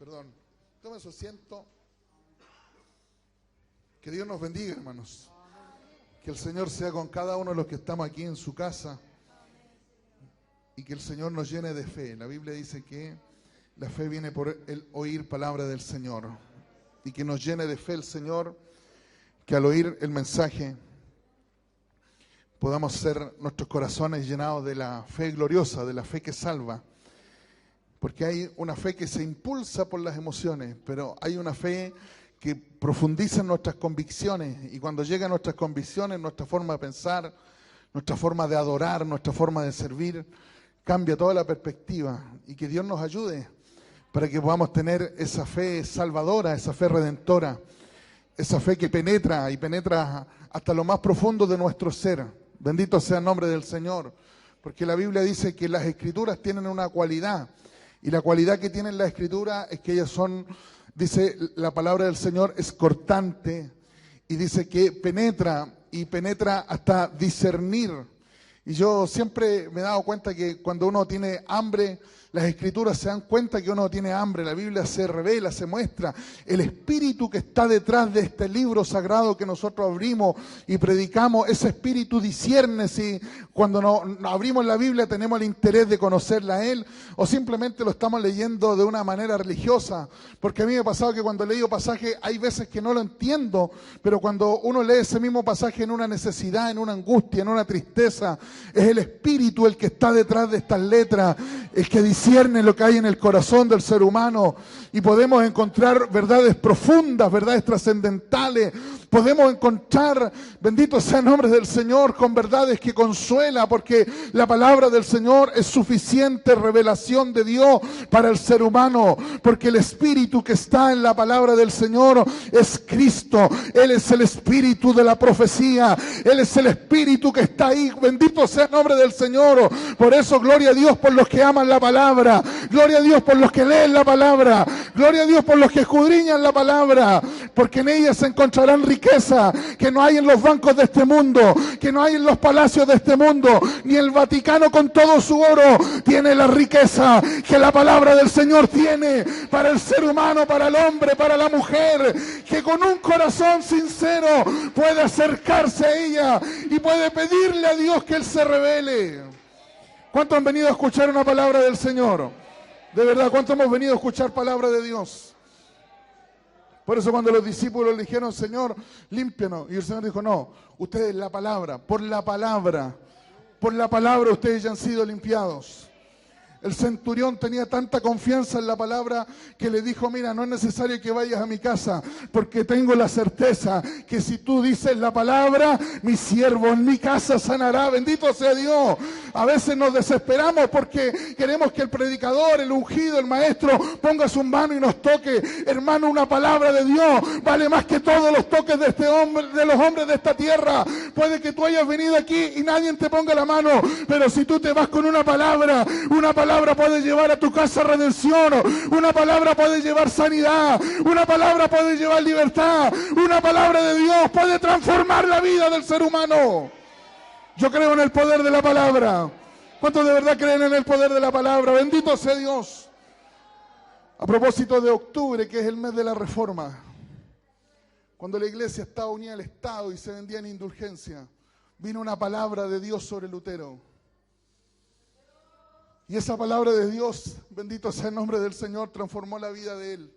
Perdón. Tome su asiento. Que Dios nos bendiga, hermanos. Que el Señor sea con cada uno de los que estamos aquí en su casa. Y que el Señor nos llene de fe. La Biblia dice que la fe viene por el oír palabra del Señor. Y que nos llene de fe el Señor. Que al oír el mensaje podamos ser nuestros corazones llenados de la fe gloriosa, de la fe que salva. Porque hay una fe que se impulsa por las emociones, pero hay una fe que profundiza en nuestras convicciones. Y cuando llegan nuestras convicciones, nuestra forma de pensar, nuestra forma de adorar, nuestra forma de servir, cambia toda la perspectiva. Y que Dios nos ayude para que podamos tener esa fe salvadora, esa fe redentora, esa fe que penetra y penetra hasta lo más profundo de nuestro ser. Bendito sea el nombre del Señor, porque la Biblia dice que las Escrituras tienen una cualidad, y la cualidad que tienen las Escrituras es que ellas son, dice la palabra del Señor, es cortante, y dice que penetra, y penetra hasta discernir. Y yo siempre me he dado cuenta que cuando uno tiene hambre, las Escrituras se dan cuenta que uno tiene hambre. La Biblia se revela, se muestra. El espíritu que está detrás de este libro sagrado que nosotros abrimos y predicamos, ese espíritu discierne si cuando no abrimos la Biblia tenemos el interés de conocerla a Él o simplemente lo estamos leyendo de una manera religiosa. Porque a mí me ha pasado que cuando leo pasajes hay veces que no lo entiendo, pero cuando uno lee ese mismo pasaje en una necesidad, en una angustia, en una tristeza, es el espíritu el que está detrás de estas letras, el que discierne lo que hay en el corazón del ser humano, y podemos encontrar verdades profundas, verdades trascendentales. Podemos encontrar, bendito sea el nombre del Señor, con verdades que consuela, porque la palabra del Señor es suficiente revelación de Dios para el ser humano, porque el espíritu que está en la palabra del Señor es Cristo. Él es el espíritu de la profecía, Él es el espíritu que está ahí. Bendito sea el nombre del Señor. Por eso, gloria a Dios por los que aman la palabra, gloria a Dios por los que leen la palabra, gloria a Dios por los que escudriñan la palabra, porque en ella se encontrarán riqueza que no hay en los bancos de este mundo, que no hay en los palacios de este mundo, ni el Vaticano con todo su oro tiene la riqueza que la palabra del Señor tiene para el ser humano, para el hombre, para la mujer, que con un corazón sincero puede acercarse a ella y puede pedirle a Dios que Él se revele. ¿Cuántos han venido a escuchar una palabra del Señor? De verdad, ¿cuántos hemos venido a escuchar palabra de Dios? Por eso cuando los discípulos le dijeron, Señor, límpianos, y el Señor dijo, no, ustedes la palabra ustedes ya han sido limpiados. El centurión tenía tanta confianza en la palabra que le dijo, mira, no es necesario que vayas a mi casa, porque tengo la certeza que si tú dices la palabra, mi siervo en mi casa sanará. Bendito sea Dios. A veces nos desesperamos porque queremos que el predicador, el ungido, el maestro ponga su mano y nos toque. Hermano, una palabra de Dios vale más que todos los toques de este hombre, de los hombres de esta tierra. Puede que tú hayas venido aquí y nadie te ponga la mano, pero si tú te vas con una palabra puede llevar a tu casa redención, una palabra puede llevar sanidad, una palabra puede llevar libertad, una palabra de Dios puede transformar la vida del ser humano. Yo creo en el poder de la palabra. ¿Cuántos de verdad creen en el poder de la palabra? Bendito sea Dios. A propósito de octubre, que es el mes de la Reforma, cuando la iglesia estaba unida al Estado y se vendía en indulgencia, vino una palabra de Dios sobre Lutero. Y esa palabra de Dios, bendito sea el nombre del Señor, transformó la vida de él.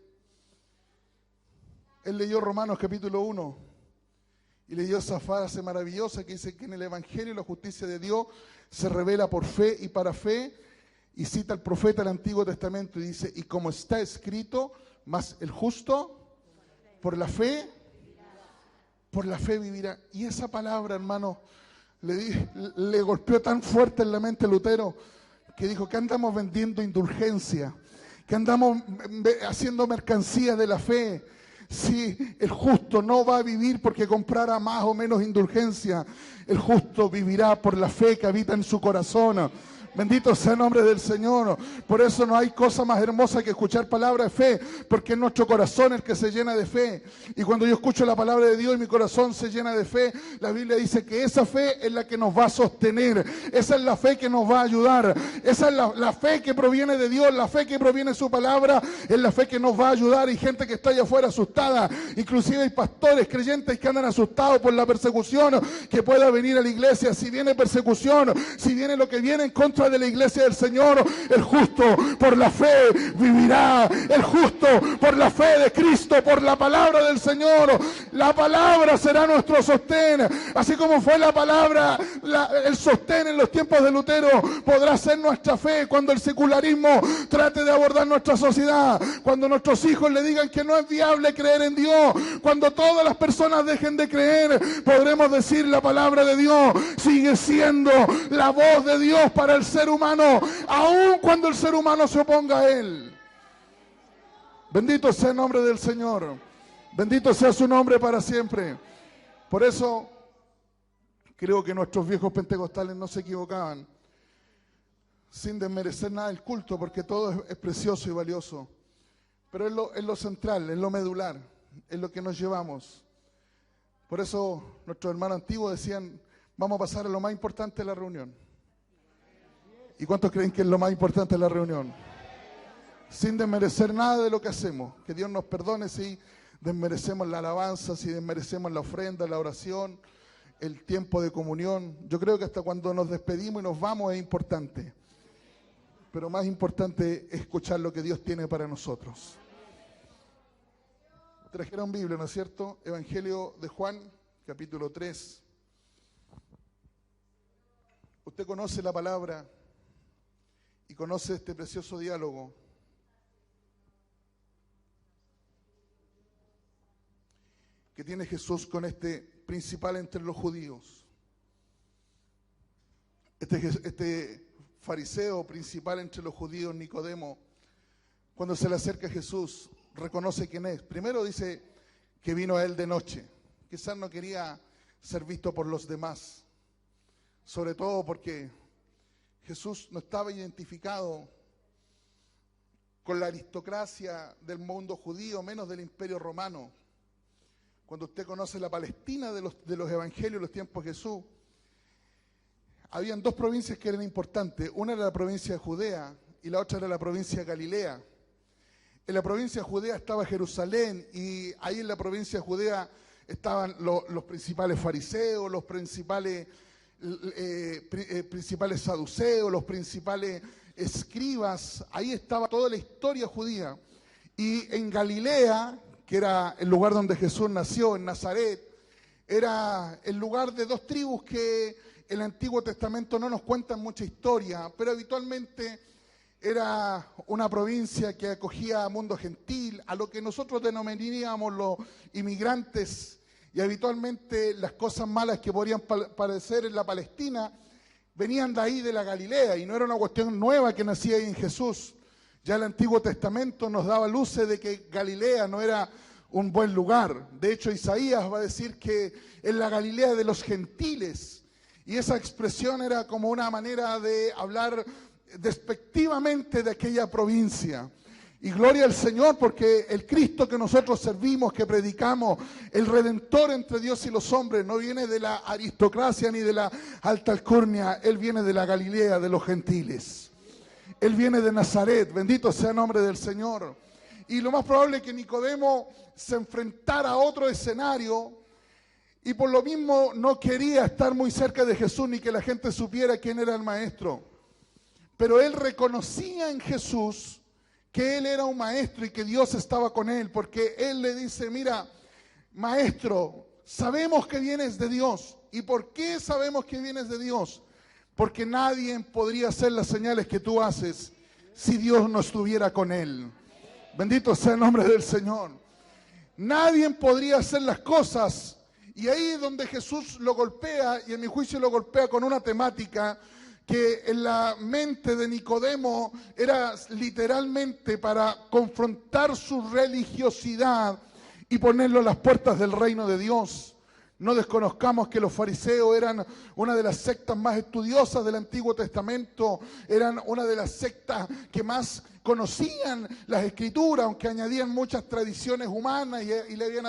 Él leyó Romanos capítulo 1 y leyó esa frase maravillosa que dice que en el Evangelio la justicia de Dios se revela por fe y para fe, y cita al profeta del Antiguo Testamento y dice, y como está escrito, mas el justo por la fe vivirá. Y esa palabra, hermano, le golpeó tan fuerte en la mente a Lutero, que dijo que andamos vendiendo indulgencia, que andamos haciendo mercancía de la fe. Si el justo no va a vivir porque comprara más o menos indulgencia, el justo vivirá por la fe que habita en su corazón. Bendito sea el nombre del Señor. Por eso no hay cosa más hermosa que escuchar palabra de fe, porque es nuestro corazón el que se llena de fe. Y cuando yo escucho la palabra de Dios y mi corazón se llena de fe, la Biblia dice que esa fe es la que nos va a sostener. Esa es la fe que nos va a ayudar. Esa es la fe que proviene de Dios, la fe que proviene de su palabra, es la fe que nos va a ayudar. Y gente que está allá afuera asustada, inclusive hay pastores creyentes que andan asustados por la persecución que pueda venir a la iglesia. Si viene persecución, si viene lo que viene en contra de la iglesia del Señor, el justo por la fe vivirá. El justo por la fe de Cristo, por la palabra del Señor. La palabra será nuestro sostén. Así como fue la palabra, el sostén en los tiempos de Lutero, podrá ser nuestra fe cuando el secularismo trate de abordar nuestra sociedad. Cuando nuestros hijos le digan que no es viable creer en Dios. Cuando todas las personas dejen de creer, podremos decir la palabra de Dios sigue siendo la voz de Dios para el ser humano, aun cuando el ser humano se oponga a él. Bendito sea el nombre del Señor. Bendito sea su nombre para siempre. Por eso creo que nuestros viejos pentecostales no se equivocaban, sin desmerecer nada del culto, porque todo es precioso y valioso. Pero es lo central, es lo medular, es lo que nos llevamos. Por eso nuestros hermanos antiguos decían, vamos a pasar a lo más importante de la reunión. ¿Y cuántos creen que es lo más importante de la reunión? Sin desmerecer nada de lo que hacemos. Que Dios nos perdone si desmerecemos la alabanza, si desmerecemos la ofrenda, la oración, el tiempo de comunión. Yo creo que hasta cuando nos despedimos y nos vamos es importante. Pero más importante es escuchar lo que Dios tiene para nosotros. Trajeron Biblia, ¿no es cierto? Evangelio de Juan, capítulo 3. Usted conoce la palabra y conoce este precioso diálogo que tiene Jesús con este principal entre los judíos. Este fariseo principal entre los judíos, Nicodemo, cuando se le acerca a Jesús, reconoce quién es. Primero dice que vino a él de noche. Quizás no quería ser visto por los demás, sobre todo porque Jesús no estaba identificado con la aristocracia del mundo judío, menos del imperio romano. Cuando usted conoce la Palestina de los evangelios de los tiempos de Jesús, habían dos provincias que eran importantes. Una era la provincia de Judea y la otra era la provincia de Galilea. En la provincia de Judea estaba Jerusalén, y ahí en la provincia de Judea estaban los principales fariseos, los principales saduceos, los principales escribas. Ahí estaba toda la historia judía. Y en Galilea, que era el lugar donde Jesús nació, en Nazaret, era el lugar de dos tribus que el Antiguo Testamento no nos cuentan mucha historia, pero habitualmente era una provincia que acogía a mundo gentil, a lo que nosotros denominaríamos los inmigrantes, y habitualmente las cosas malas que podrían padecer en la Palestina venían de ahí, de la Galilea, y no era una cuestión nueva que nacía ahí en Jesús. Ya el Antiguo Testamento nos daba luces de que Galilea no era un buen lugar. De hecho, Isaías va a decir que en la Galilea de los gentiles, y esa expresión era como una manera de hablar despectivamente de aquella provincia. Y gloria al Señor, porque el Cristo que nosotros servimos, que predicamos, el Redentor entre Dios y los hombres, no viene de la aristocracia ni de la alta alcurnia. Él viene de la Galilea de los gentiles. Él viene de Nazaret. Bendito sea el nombre del Señor. Y lo más probable es que Nicodemo se enfrentara a otro escenario, y por lo mismo no quería estar muy cerca de Jesús ni que la gente supiera quién era el maestro. Pero él reconocía en Jesús que él era un maestro y que Dios estaba con él, porque él le dice, mira, maestro, sabemos que vienes de Dios. ¿Y por qué sabemos que vienes de Dios? Porque nadie podría hacer las señales que tú haces si Dios no estuviera con él. Bendito sea el nombre del Señor. Nadie podría hacer las cosas. Y ahí es donde Jesús lo golpea, y en mi juicio lo golpea con una temática que en la mente de Nicodemo era literalmente para confrontar su religiosidad y ponerlo a las puertas del reino de Dios. No desconozcamos que los fariseos eran una de las sectas más estudiosas del Antiguo Testamento, eran una de las sectas que más conocían las Escrituras, aunque añadían muchas tradiciones humanas y le habían,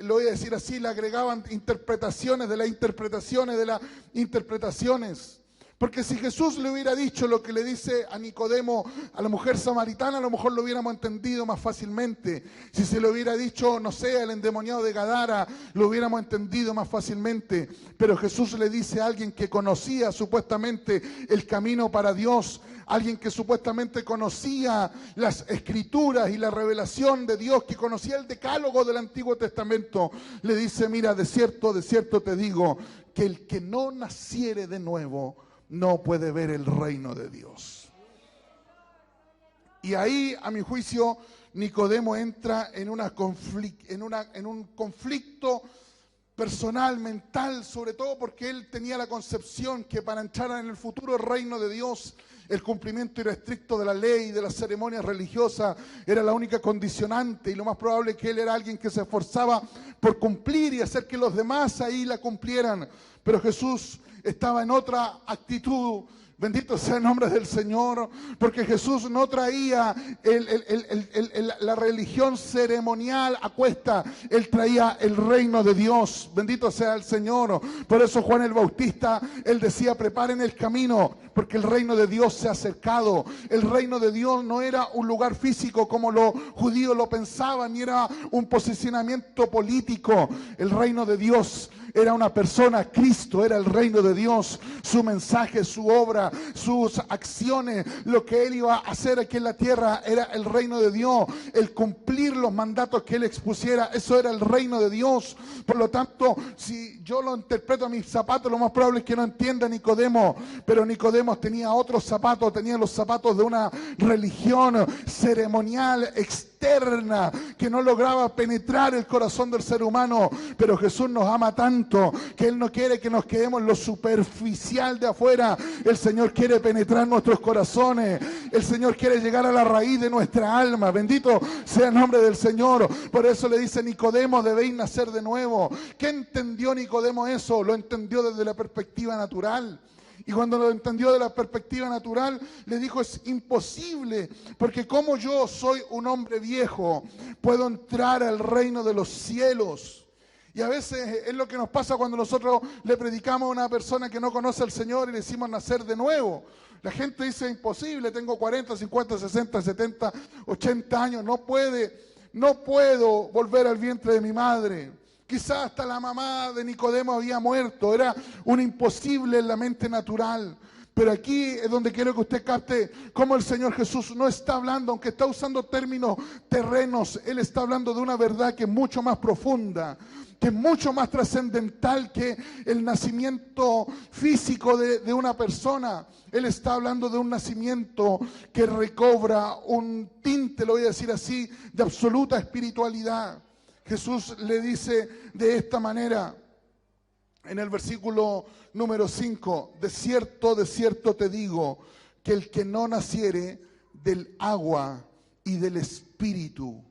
lo voy a decir así, le agregaban interpretaciones de las interpretaciones de las interpretaciones. Porque si Jesús le hubiera dicho lo que le dice a Nicodemo, a la mujer samaritana, a lo mejor lo hubiéramos entendido más fácilmente. Si se lo hubiera dicho, no sé, al endemoniado de Gadara, lo hubiéramos entendido más fácilmente. Pero Jesús le dice a alguien que conocía supuestamente el camino para Dios, alguien que supuestamente conocía las Escrituras y la revelación de Dios, que conocía el decálogo del Antiguo Testamento, le dice, mira, de cierto te digo, que el que no naciere de nuevo no puede ver el reino de Dios. Y ahí, a mi juicio, Nicodemo entra en un conflicto personal, mental, sobre todo porque él tenía la concepción que para entrar en el futuro reino de Dios, el cumplimiento irrestricto de la ley y de las ceremonias religiosas era la única condicionante, y lo más probable es que él era alguien que se esforzaba por cumplir y hacer que los demás ahí la cumplieran. Pero Jesús estaba en otra actitud. Bendito sea el nombre del Señor, porque Jesús no traía la religión ceremonial a cuesta, Él traía el reino de Dios. Bendito sea el Señor. Por eso Juan el Bautista, él decía, preparen el camino, porque el reino de Dios se ha acercado. El reino de Dios no era un lugar físico como los judíos lo pensaban, ni era un posicionamiento político. El reino de Dios era una persona, Cristo era el reino de Dios, su mensaje, su obra, sus acciones, lo que Él iba a hacer aquí en la tierra era el reino de Dios, el cumplir los mandatos que Él expusiera, eso era el reino de Dios. Por lo tanto, si yo lo interpreto a mis zapatos, lo más probable es que no entienda Nicodemo, pero Nicodemo tenía otros zapatos, tenía los zapatos de una religión ceremonial externa que no lograba penetrar el corazón del ser humano. Pero Jesús nos ama tanto que Él no quiere que nos quedemos en lo superficial de afuera. El Señor quiere penetrar nuestros corazones. El Señor quiere llegar a la raíz de nuestra alma. Bendito sea el nombre del Señor. Por eso le dice Nicodemo, debéis nacer de nuevo. ¿Qué entendió Nicodemo eso? Lo entendió desde la perspectiva natural. Y cuando lo entendió de la perspectiva natural, le dijo, es imposible, porque como yo soy un hombre viejo, puedo entrar al reino de los cielos. Y a veces es lo que nos pasa cuando nosotros le predicamos a una persona que no conoce al Señor y le decimos nacer de nuevo. La gente dice, imposible, tengo 40, 50, 60, 70, 80 años, no puedo volver al vientre de mi madre. Quizás hasta la mamá de Nicodemo había muerto, era un imposible en la mente natural. Pero aquí es donde quiero que usted capte cómo el Señor Jesús no está hablando, aunque está usando términos terrenos, Él está hablando de una verdad que es mucho más profunda, que es mucho más trascendental que el nacimiento físico de una persona. Él está hablando de un nacimiento que recobra un tinte, lo voy a decir así, de absoluta espiritualidad. Jesús le dice de esta manera, en el versículo número 5, de cierto te digo, que el que no naciere del agua y del Espíritu.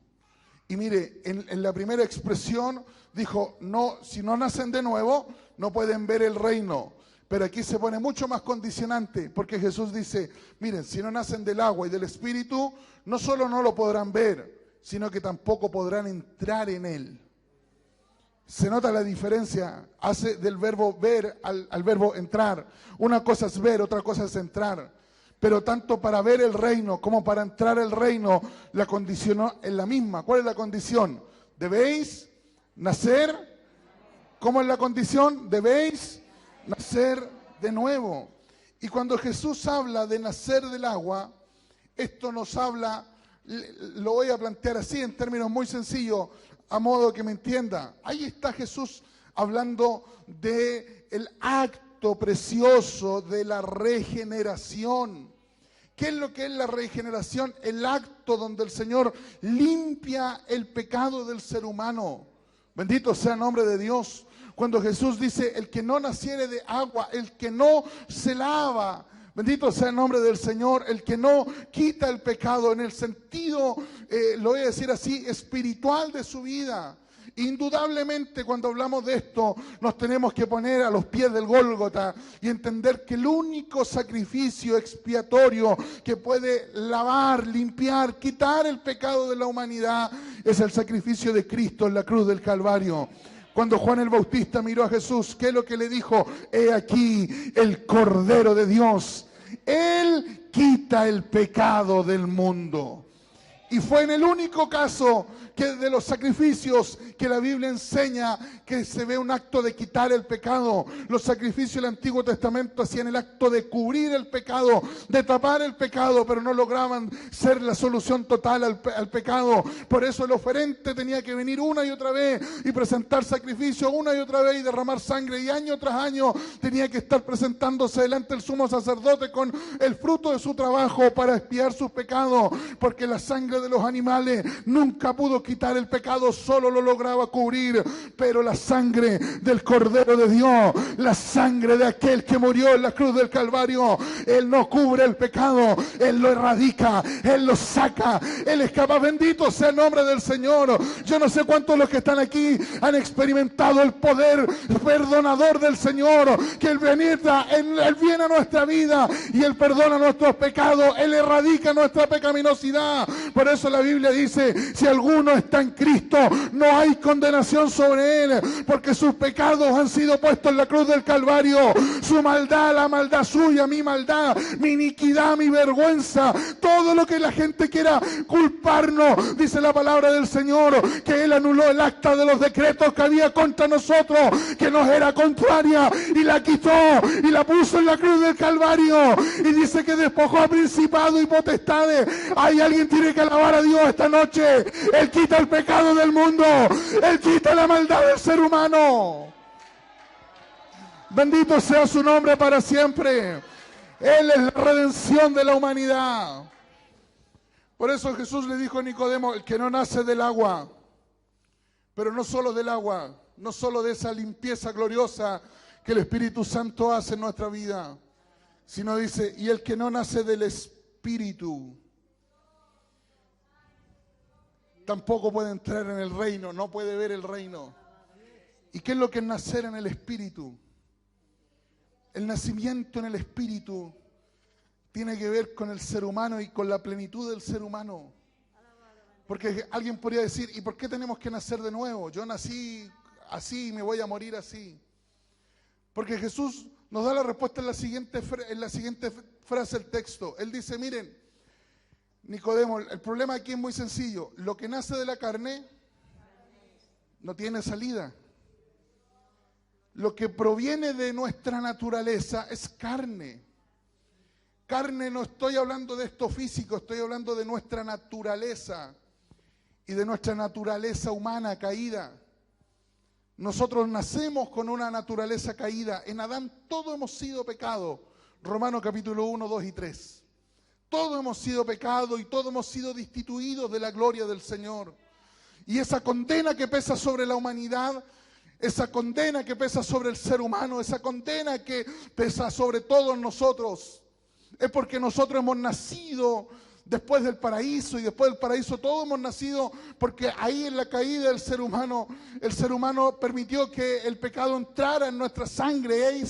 Y mire, en la primera expresión dijo, no, si no nacen de nuevo, no pueden ver el reino. Pero aquí se pone mucho más condicionante, porque Jesús dice, miren, si no nacen del agua y del Espíritu, no solo no lo podrán ver, sino que tampoco podrán entrar en él. Se nota la diferencia, hace del verbo ver al verbo entrar. Una cosa es ver, otra cosa es entrar. Pero tanto para ver el reino como para entrar al reino, la condición es la misma. ¿Cuál es la condición? Debéis nacer. ¿Cómo es la condición? Debéis nacer de nuevo. Y cuando Jesús habla de nacer del agua, esto nos habla, lo voy a plantear así en términos muy sencillos, a modo que me entienda. Ahí está Jesús hablando del acto precioso de la regeneración. ¿Qué es lo que es la regeneración? El acto donde el Señor limpia el pecado del ser humano. Bendito sea el nombre de Dios. Cuando Jesús dice, el que no naciere de agua, el que no se lava, bendito sea el nombre del Señor, el que no quita el pecado en el sentido, lo voy a decir así, espiritual de su vida. Indudablemente, cuando hablamos de esto, nos tenemos que poner a los pies del Gólgota y entender que el único sacrificio expiatorio que puede lavar, limpiar, quitar el pecado de la humanidad es el sacrificio de Cristo en la cruz del Calvario. Cuando Juan el Bautista miró a Jesús, ¿qué es lo que le dijo? He aquí el Cordero de Dios. Él quita el pecado del mundo. Y fue en el único caso que de los sacrificios que la Biblia enseña que se ve un acto de quitar el pecado. Los sacrificios del Antiguo Testamento hacían el acto de cubrir el pecado, de tapar el pecado, pero no lograban ser la solución total al pecado. Por eso el oferente tenía que venir una y otra vez y presentar sacrificio una y otra vez y derramar sangre, y año tras año tenía que estar presentándose delante del sumo sacerdote con el fruto de su trabajo para expiar sus pecados, porque la sangre de los animales nunca pudo quitar el pecado, solo lo lograba cubrir, pero la sangre del Cordero de Dios, la sangre de aquel que murió en la cruz del Calvario, Él no cubre el pecado, Él lo erradica, Él lo saca, Él es capaz. Bendito sea el nombre del Señor. Yo no sé cuántos de los que están aquí han experimentado el poder perdonador del Señor, que Él viene a nuestra vida y Él perdona nuestros pecados, Él erradica nuestra pecaminosidad. Por eso la Biblia dice, si alguno está en Cristo, no hay condenación sobre él, porque sus pecados han sido puestos en la cruz del Calvario. Su maldad, la maldad suya, mi maldad, mi iniquidad, mi vergüenza, todo lo que la gente quiera culparnos, dice la palabra del Señor, que Él anuló el acta de los decretos que había contra nosotros, que nos era contraria, y la quitó y la puso en la cruz del Calvario, y dice que despojó a principados y potestades. Hay alguien que tiene que alabar a Dios esta noche. Él quita el pecado del mundo, Él quita la maldad del ser humano. Bendito sea su nombre para siempre. Él es la redención de la humanidad. Por eso Jesús le dijo a Nicodemo, el que no nace del agua, pero no solo del agua, no solo de esa limpieza gloriosa que el Espíritu Santo hace en nuestra vida, sino dice, y el que no nace del Espíritu tampoco puede entrar en el reino, no puede ver el reino. ¿Y qué es lo que es nacer en el Espíritu? El nacimiento en el Espíritu tiene que ver con el ser humano y con la plenitud del ser humano. Porque alguien podría decir, ¿y por qué tenemos que nacer de nuevo? Yo nací así y me voy a morir así. Porque Jesús nos da la respuesta en la siguiente frase del texto. Él dice, miren, Nicodemo, el problema aquí es muy sencillo. Lo que nace de la carne no tiene salida. Lo que proviene de nuestra naturaleza es carne. Carne, no estoy hablando de esto físico, estoy hablando de nuestra naturaleza y de nuestra naturaleza humana caída. Nosotros nacemos con una naturaleza caída. En Adán todo hemos sido pecado. Romanos capítulo 1, 2 y 3. Todos hemos sido pecado y todos hemos sido destituidos de la gloria del Señor. Y esa condena que pesa sobre la humanidad, esa condena que pesa sobre el ser humano, esa condena que pesa sobre todos nosotros, es porque nosotros hemos nacido después del paraíso, y después del paraíso todos hemos nacido porque ahí en la caída del ser humano, el ser humano permitió que el pecado entrara en nuestra sangre.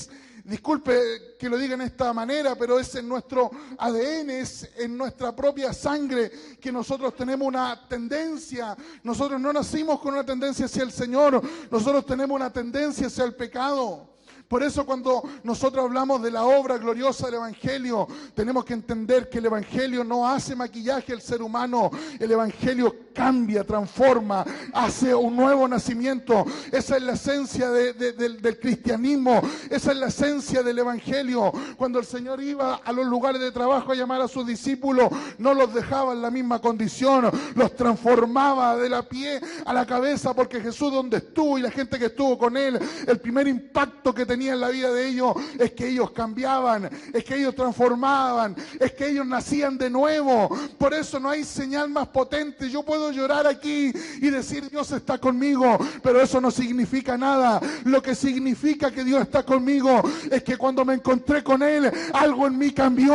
Disculpe que lo diga en esta manera, pero es en nuestro ADN, es en nuestra propia sangre que nosotros tenemos una tendencia. Nosotros no nacimos con una tendencia hacia el Señor, nosotros tenemos una tendencia hacia el pecado. Por eso cuando nosotros hablamos de la obra gloriosa del Evangelio, tenemos que entender que el Evangelio no hace maquillaje al ser humano. El Evangelio cambia, transforma, hace un nuevo nacimiento. Esa es la esencia del cristianismo, esa es la esencia del Evangelio. Cuando el Señor iba a los lugares de trabajo a llamar a sus discípulos, no los dejaba en la misma condición, los transformaba de la pie a la cabeza, porque Jesús donde estuvo y la gente que estuvo con Él, el primer impacto que tenía venía en la vida de ellos es que ellos cambiaban, es que ellos transformaban, es que ellos nacían de nuevo. Por eso no hay señal más potente. Yo puedo llorar aquí y decir Dios está conmigo, pero eso no significa nada. Lo que significa que Dios está conmigo es que cuando me encontré con Él, algo en mí cambió,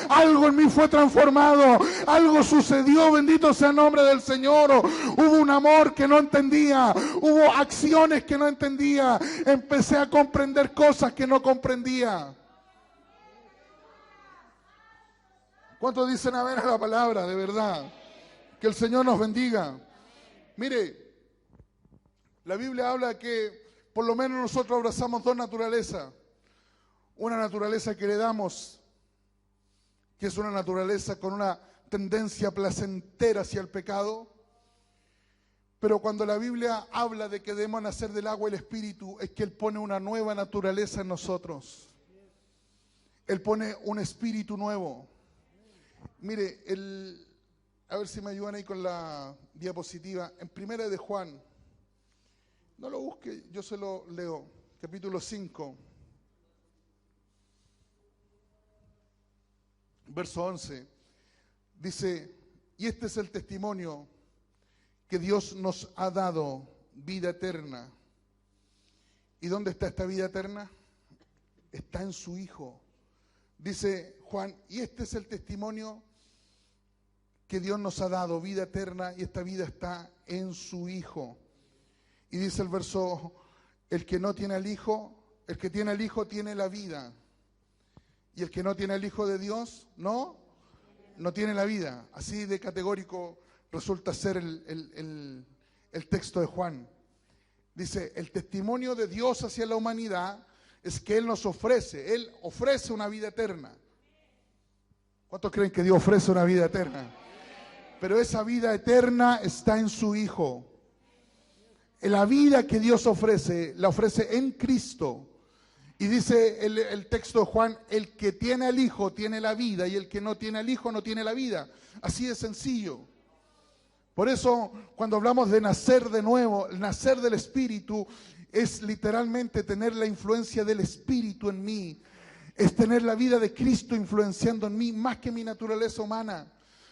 algo en mí fue transformado, algo sucedió, bendito sea el nombre del Señor. Hubo un amor que no entendía, hubo acciones que no entendía, empecé a comprender cosas que no comprendía. ¿Cuántos dicen amén a la palabra? De verdad, que el Señor nos bendiga. Mire, la Biblia habla que por lo menos nosotros abrazamos dos naturalezas. Una naturaleza que heredamos, que es una naturaleza con una tendencia placentera hacia el pecado. Pero cuando la Biblia habla de que debemos nacer del agua y el Espíritu, es que Él pone una nueva naturaleza en nosotros. Él pone un espíritu nuevo. Mire, a ver si me ayudan ahí con la diapositiva. En Primera de Juan, no lo busque, yo se lo leo, capítulo 5, verso 11. Dice, y este es el testimonio que Dios nos ha dado, vida eterna. ¿Y dónde está esta vida eterna? Está en su Hijo. Dice Juan, y este es el testimonio que Dios nos ha dado, vida eterna, y esta vida está en su Hijo. Y dice el verso, el que no tiene al Hijo, el que tiene al Hijo tiene la vida. Y el que no tiene al Hijo de Dios, no tiene la vida. Así de categórico resulta ser el texto de Juan. Dice, el testimonio de Dios hacia la humanidad es que Él nos ofrece, Él ofrece una vida eterna. ¿Cuántos creen que Dios ofrece una vida eterna? Pero esa vida eterna está en su Hijo. La vida que Dios ofrece, la ofrece en Cristo. Y dice el texto de Juan, el que tiene al Hijo tiene la vida y el que no tiene al Hijo no tiene la vida. Así de sencillo. Por eso, cuando hablamos de nacer de nuevo, el nacer del Espíritu es literalmente tener la influencia del Espíritu en mí. Es tener la vida de Cristo influenciando en mí más que mi naturaleza humana.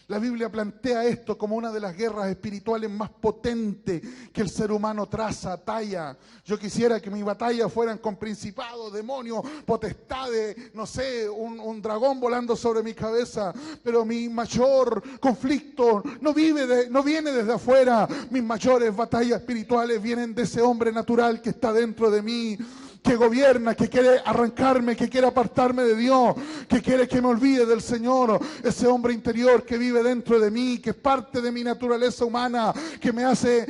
La Biblia plantea esto como una de las guerras espirituales más potentes que el ser humano traza, talla. Yo quisiera que mis batallas fueran con principados, demonios, potestades, no sé, un dragón volando sobre mi cabeza. Pero mi mayor conflicto no viene desde afuera. Mis mayores batallas espirituales vienen de ese hombre natural que está dentro de mí, que gobierna, que quiere arrancarme, que quiere apartarme de Dios, que quiere que me olvide del Señor. Ese hombre interior que vive dentro de mí, que es parte de mi naturaleza humana, que me hace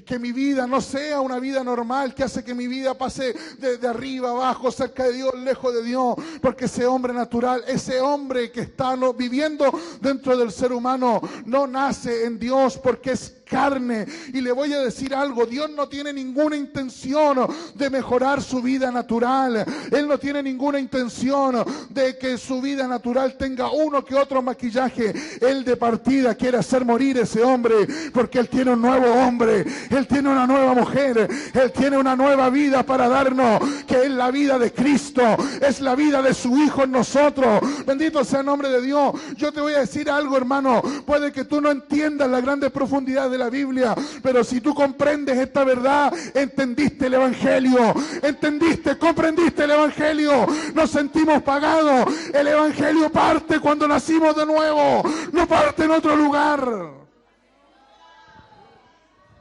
que mi vida no sea una vida normal, que hace que mi vida pase de arriba abajo, cerca de Dios, lejos de Dios. Porque ese hombre natural, ese hombre que está viviendo dentro del ser humano, no nace en Dios porque es carne. Y le voy a decir algo, Dios no tiene ninguna intención de mejorar su vida natural. Él no tiene ninguna intención de que su vida natural tenga uno que otro maquillaje. Él de partida quiere hacer morir ese hombre, porque Él tiene un nuevo hombre, Él tiene una nueva mujer, Él tiene una nueva vida para darnos, que es la vida de Cristo, es la vida de su Hijo en nosotros. Bendito sea el nombre de Dios. Yo te voy a decir algo, hermano, puede que tú no entiendas la grande profundidad de la Biblia, pero si tú comprendes esta verdad, entendiste el Evangelio, entendiste, comprendiste el Evangelio. Nos sentimos pagados. El Evangelio parte cuando nacimos de nuevo, no parte en otro lugar.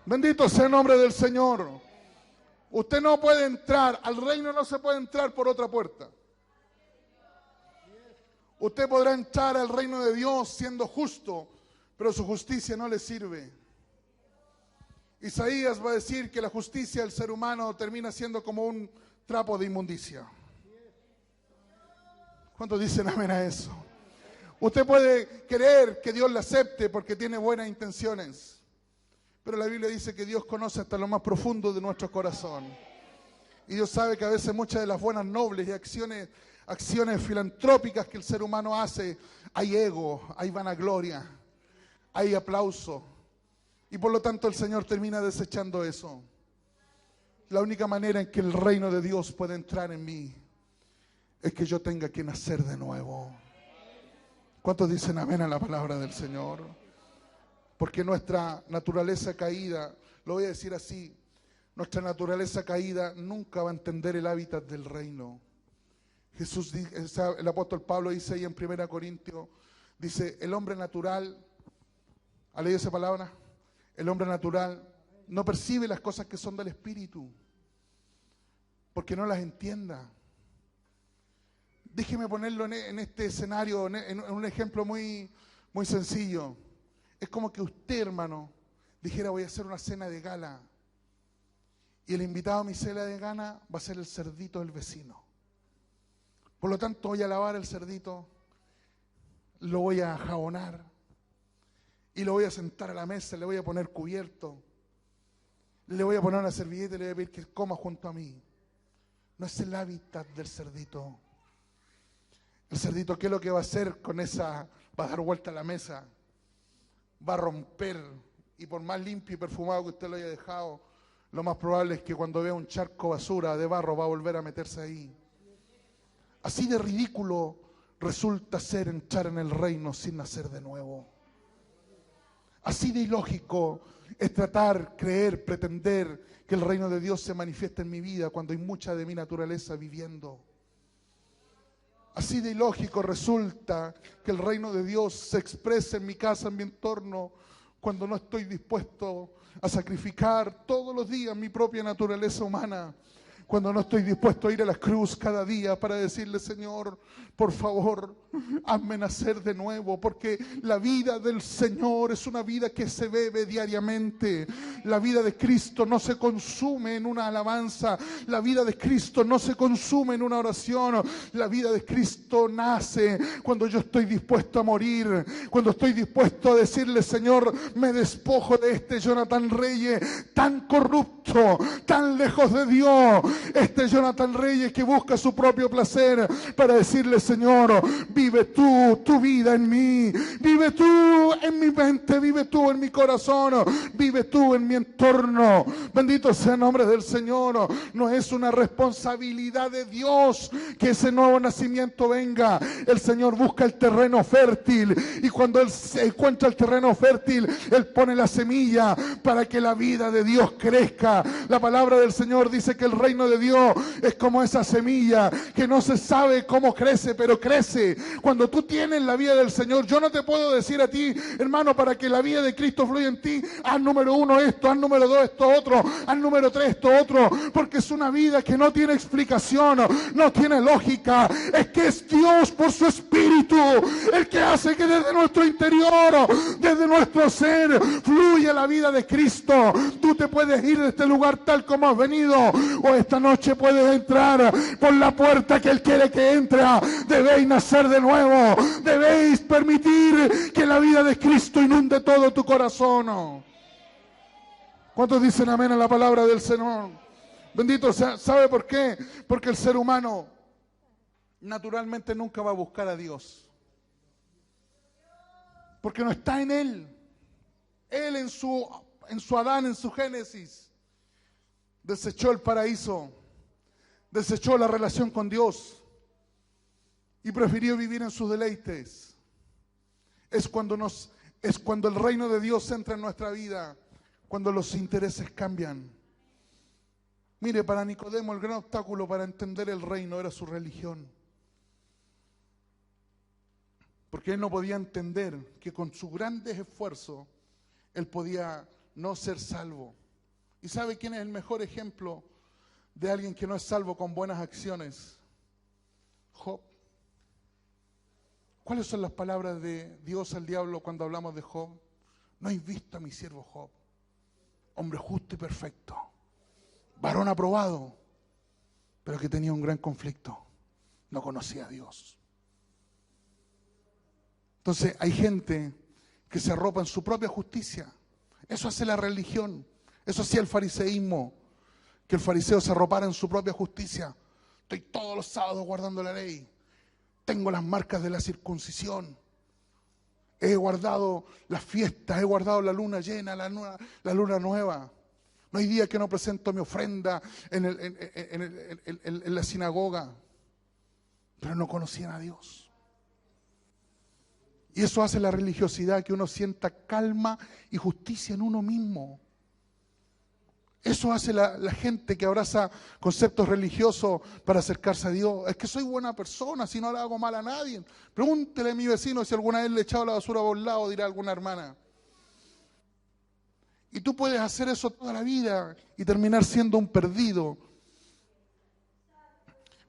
Bendito sea el nombre del Señor. Usted no puede entrar al reino, no se puede entrar por otra puerta. Usted podrá entrar al reino de Dios siendo justo, pero su justicia no le sirve. Isaías va a decir que la justicia del ser humano termina siendo como un trapo de inmundicia. ¿Cuántos dicen amén a eso? Usted puede creer que Dios le acepte porque tiene buenas intenciones, pero la Biblia dice que Dios conoce hasta lo más profundo de nuestro corazón. Y Dios sabe que a veces muchas de las buenas, nobles y acciones filantrópicas que el ser humano hace, hay ego, hay vanagloria, hay aplauso. Y por lo tanto el Señor termina desechando eso. La única manera en que el reino de Dios puede entrar en mí es que yo tenga que nacer de nuevo. ¿Cuántos dicen amén a la palabra del Señor? Porque nuestra naturaleza caída, lo voy a decir así, nuestra naturaleza caída nunca va a entender el hábitat del reino. Jesús, el apóstol Pablo dice ahí en 1 Corintios, dice, el hombre natural, ¿ha leído esa palabra? El hombre natural no percibe las cosas que son del Espíritu, porque no las entienda. Déjeme ponerlo en este escenario, en un ejemplo muy, muy sencillo. Es como que usted, hermano, dijera, voy a hacer una cena de gala, y el invitado a mi cena de gala va a ser el cerdito del vecino. Por lo tanto, voy a lavar el cerdito, lo voy a jabonar, y lo voy a sentar a la mesa, le voy a poner cubierto, le voy a poner una servilleta y le voy a pedir que coma junto a mí. No es el hábitat del cerdito. El cerdito, ¿qué es lo que va a hacer con esa? Va a dar vuelta a la mesa, va a romper, y por más limpio y perfumado que usted lo haya dejado, lo más probable es que cuando vea un charco basura de barro va a volver a meterse ahí. Así de ridículo resulta ser entrar en el reino sin nacer de nuevo. Así de ilógico es tratar, creer, pretender que el reino de Dios se manifiesta en mi vida cuando hay mucha de mi naturaleza viviendo. Así de ilógico resulta que el reino de Dios se exprese en mi casa, en mi entorno, cuando no estoy dispuesto a sacrificar todos los días mi propia naturaleza humana. Cuando no estoy dispuesto a ir a la cruz cada día para decirle, Señor, por favor, hazme nacer de nuevo, porque la vida del Señor es una vida que se bebe diariamente. La vida de Cristo no se consume en una alabanza, la vida de Cristo no se consume en una oración, la vida de Cristo nace cuando yo estoy dispuesto a morir, cuando estoy dispuesto a decirle, Señor, me despojo de este Jonathan Reyes tan corrupto, tan lejos de Dios. Este Jonathan Reyes que busca su propio placer para decirle, Señor, vive tú tu vida en mí, vive tú en mi mente, vive tú en mi corazón, vive tú en mi entorno. Bendito sea el nombre del Señor. No es una responsabilidad de Dios que ese nuevo nacimiento venga. El Señor busca el terreno fértil, y cuando Él se encuentra el terreno fértil, Él pone la semilla para que la vida de Dios crezca. La palabra del Señor dice que el reino de Dios es como esa semilla que no se sabe cómo crece, pero crece. Cuando tú tienes la vida del Señor, yo no te puedo decir a ti, hermano, para que la vida de Cristo fluya en ti, haz número 1 esto, haz número 2 esto otro, haz número 3 esto otro, porque es una vida que no tiene explicación, no tiene lógica. Es que es Dios por su Espíritu el que hace que desde nuestro interior, desde nuestro ser, fluya la vida de Cristo. Tú te puedes ir de este lugar tal como has venido, o esta noche puedes entrar por la puerta que Él quiere que entre. Debéis nacer de nuevo, debéis permitir que la vida de Cristo inunde todo tu corazón. ¿Cuántos dicen amén a la palabra del Señor? Bendito sea. ¿Sabe por qué? Porque el ser humano naturalmente nunca va a buscar a Dios, porque no está en Él. Él en su Adán, en su Génesis, desechó el paraíso, desechó la relación con Dios y prefirió vivir en sus deleites. Es cuando el reino de Dios entra en nuestra vida, cuando los intereses cambian. Mire, para Nicodemo el gran obstáculo para entender el reino era su religión, porque él no podía entender que con sus grandes esfuerzos él podía no ser salvo. ¿Y sabe quién es el mejor ejemplo de alguien que no es salvo con buenas acciones? Job. ¿Cuáles son las palabras de Dios al diablo cuando hablamos de Job? ¿No habéis visto a mi siervo Job? Hombre justo y perfecto, varón aprobado, pero que tenía un gran conflicto. No conocía a Dios. Entonces hay gente que se arropa en su propia justicia. Eso hace la religión. Eso hacía el fariseísmo, que el fariseo se arropara en su propia justicia. Estoy todos los sábados guardando la ley. Tengo las marcas de la circuncisión. He guardado las fiestas, he guardado la luna llena, la luna nueva. No hay día que no presento mi ofrenda en la sinagoga. Pero no conocían a Dios. Y eso hace la religiosidad, que uno sienta calma y justicia en uno mismo. Eso hace la gente que abraza conceptos religiosos para acercarse a Dios. Es que soy buena persona, si no le hago mal a nadie. Pregúntele a mi vecino si alguna vez le he echado la basura por un lado, dirá alguna hermana. Y tú puedes hacer eso toda la vida y terminar siendo un perdido.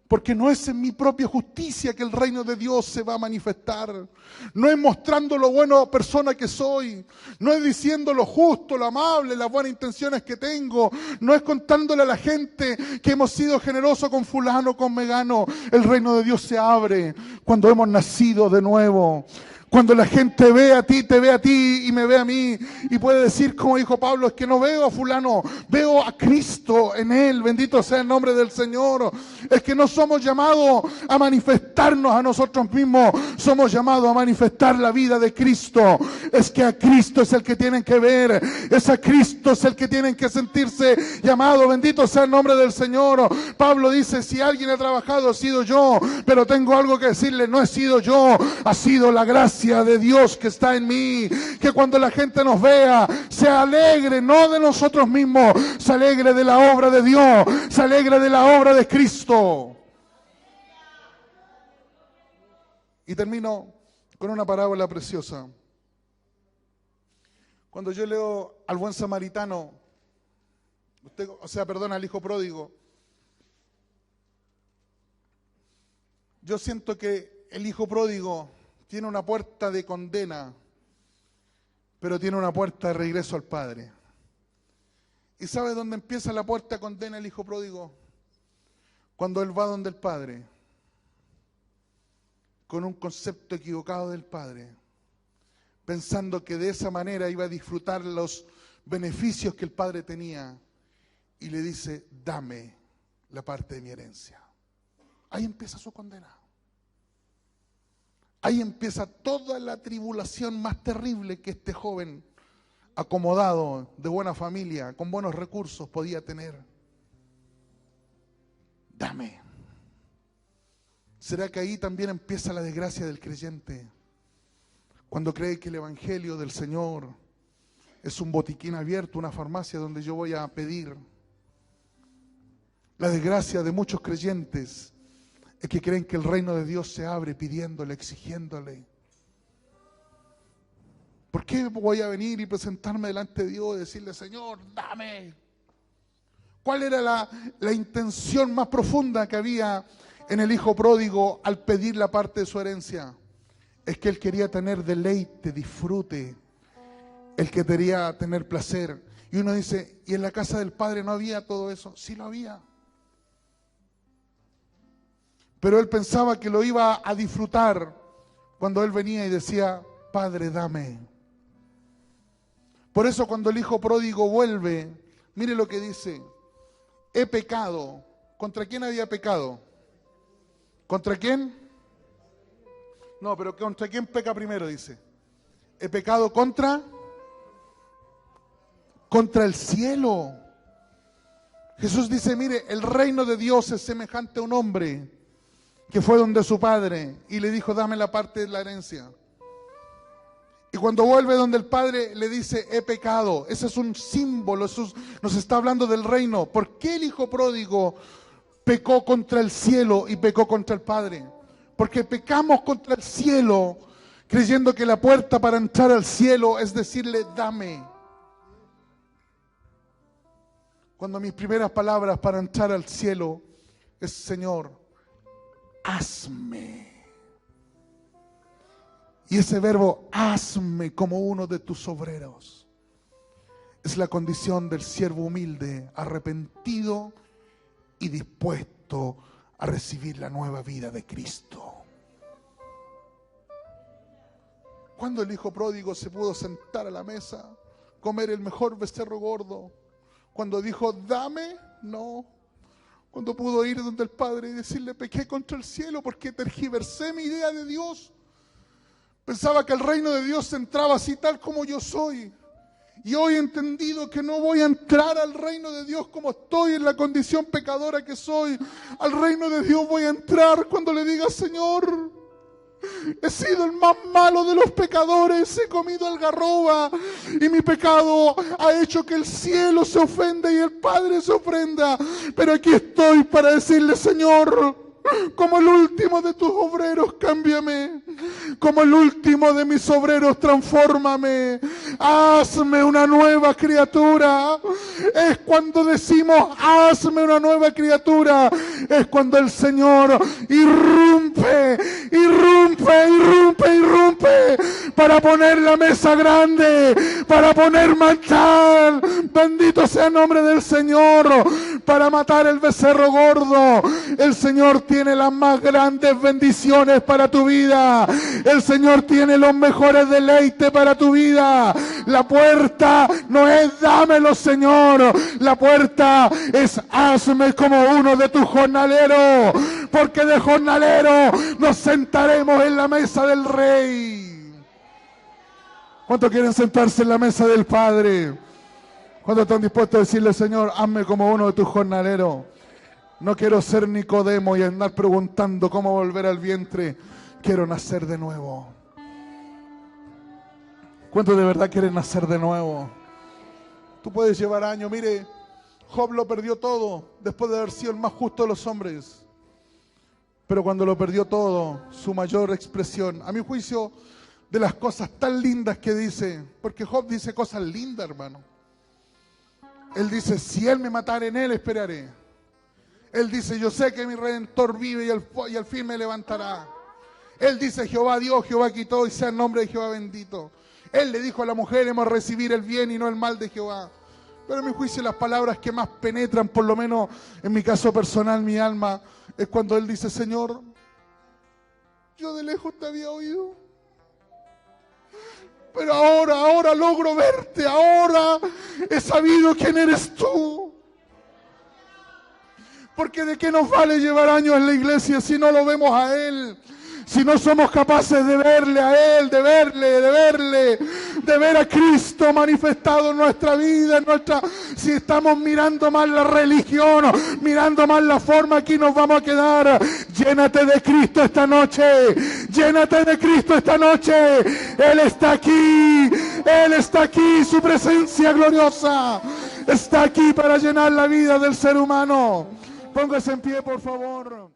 Porque no es en mi propia justicia que el reino de Dios se va a manifestar. No es mostrando lo buena persona que soy. No es diciendo lo justo, lo amable, las buenas intenciones que tengo. No es contándole a la gente que hemos sido generosos con fulano, con megano. El reino de Dios se abre cuando hemos nacido de nuevo. Cuando la gente ve a ti, te ve a ti y me ve a mí y puede decir, como dijo Pablo, es que no veo a fulano, veo a Cristo en él, bendito sea el nombre del Señor. Es que no somos llamados a manifestarnos a nosotros mismos, somos llamados a manifestar la vida de Cristo. Es que a Cristo es el que tienen que ver, es a Cristo es el que tienen que sentirse llamado, bendito sea el nombre del Señor. Pablo dice, si alguien ha trabajado, he sido yo, pero tengo algo que decirle, no he sido yo, ha sido la gracia de Dios que está en mí, que cuando la gente nos vea se alegre, no de nosotros mismos, se alegre de la obra de Dios, se alegre de la obra de Cristo. Y termino con una parábola preciosa. Cuando yo leo al buen samaritano, al hijo pródigo, yo siento que el hijo pródigo tiene una puerta de condena, pero tiene una puerta de regreso al Padre. ¿Y sabe dónde empieza la puerta de condena el hijo pródigo? Cuando él va donde el Padre, con un concepto equivocado del Padre, pensando que de esa manera iba a disfrutar los beneficios que el Padre tenía, y le dice, dame la parte de mi herencia. Ahí empieza su condena. Ahí empieza toda la tribulación más terrible que este joven acomodado, de buena familia, con buenos recursos podía tener. Dame. ¿Será que ahí también empieza la desgracia del creyente? Cuando cree que el Evangelio del Señor es un botiquín abierto, una farmacia donde yo voy a pedir. La desgracia de muchos creyentes es que creen que el reino de Dios se abre pidiéndole, exigiéndole. ¿Por qué voy a venir y presentarme delante de Dios y decirle, Señor, dame? ¿Cuál era la intención más profunda que había en el hijo pródigo al pedir la parte de su herencia? Es que él quería tener deleite, disfrute. Él quería tener placer. Y uno dice, ¿y en la casa del Padre no había todo eso? Sí lo había. Pero él pensaba que lo iba a disfrutar cuando él venía y decía, Padre, dame. Por eso cuando el hijo pródigo vuelve, mire lo que dice, he pecado. ¿Contra quién había pecado? ¿Contra quién? No, pero ¿contra quién peca primero? Dice, he pecado contra el cielo. Jesús dice, mire, el reino de Dios es semejante a un hombre que fue donde su padre y le dijo, dame la parte de la herencia. Y cuando vuelve donde el Padre le dice, he pecado. Ese es un símbolo, nos está hablando del reino. ¿Por qué el hijo pródigo pecó contra el cielo y pecó contra el Padre? Porque pecamos contra el cielo creyendo que la puerta para entrar al cielo es decirle, dame. Cuando mis primeras palabras para entrar al cielo es, Señor, hazme. Y ese verbo, hazme como uno de tus obreros, es la condición del siervo humilde, arrepentido y dispuesto a recibir la nueva vida de Cristo. Cuando el hijo pródigo se pudo sentar a la mesa, comer el mejor becerro gordo, cuando dijo, dame, no. Cuando pudo ir donde el Padre y decirle, pequé contra el cielo porque tergiversé mi idea de Dios. Pensaba que el reino de Dios entraba así tal como yo soy. Y hoy he entendido que no voy a entrar al reino de Dios como estoy en la condición pecadora que soy. Al reino de Dios voy a entrar cuando le diga: Señor, he sido el más malo de los pecadores, he comido algarroba y mi pecado ha hecho que el cielo se ofenda y el Padre se ofenda. Pero aquí estoy para decirle: Señor, como el último de tus obreros, cámbiame. Como el último de mis obreros, transfórmame. Hazme una nueva criatura. Es cuando decimos: hazme una nueva criatura. Es cuando el Señor irrumpe para poner la mesa grande, para poner manjar. Bendito sea el nombre del Señor. Para matar el becerro gordo. El Señor tiene las más grandes bendiciones para tu vida. El Señor tiene los mejores deleites para tu vida. La puerta no es dámelo, Señor. La puerta es: hazme como uno de tus jornaleros. Porque de jornalero nos sentaremos en la mesa del Rey. ¿Cuántos quieren sentarse en la mesa del Padre? ¿Cuántos están dispuestos a decirle: Señor, hazme como uno de tus jornaleros? No quiero ser Nicodemo y andar preguntando cómo volver al vientre. Quiero nacer de nuevo. ¿Cuántos de verdad quieren nacer de nuevo? Tú puedes llevar años. Mire, Job lo perdió todo después de haber sido el más justo de los hombres. Pero cuando lo perdió todo, su mayor expresión, a mi juicio, de las cosas tan lindas que dice, porque Job dice cosas lindas, hermano. Él dice: si él me matara, en él esperaré. Él dice: yo sé que mi Redentor vive y al fin me levantará. Él dice: Jehová dio, Jehová quitó, y sea el nombre de Jehová bendito. Él le dijo a la mujer: hemos de recibir el bien y no el mal de Jehová. Pero a mi juicio, las palabras que más penetran, por lo menos en mi caso personal, mi alma, es cuando él dice: Señor, yo de lejos te había oído, pero ahora logro verte, ahora he sabido quién eres tú. Porque de qué nos vale llevar años en la iglesia si no lo vemos a Él, si no somos capaces de verle a Él, de ver a Cristo manifestado en nuestra vida, si estamos mirando mal la religión, mirando mal la forma, aquí nos vamos a quedar. Llénate de Cristo esta noche, llénate de Cristo esta noche. Él está aquí, su presencia gloriosa está aquí para llenar la vida del ser humano. Póngase en pie, por favor.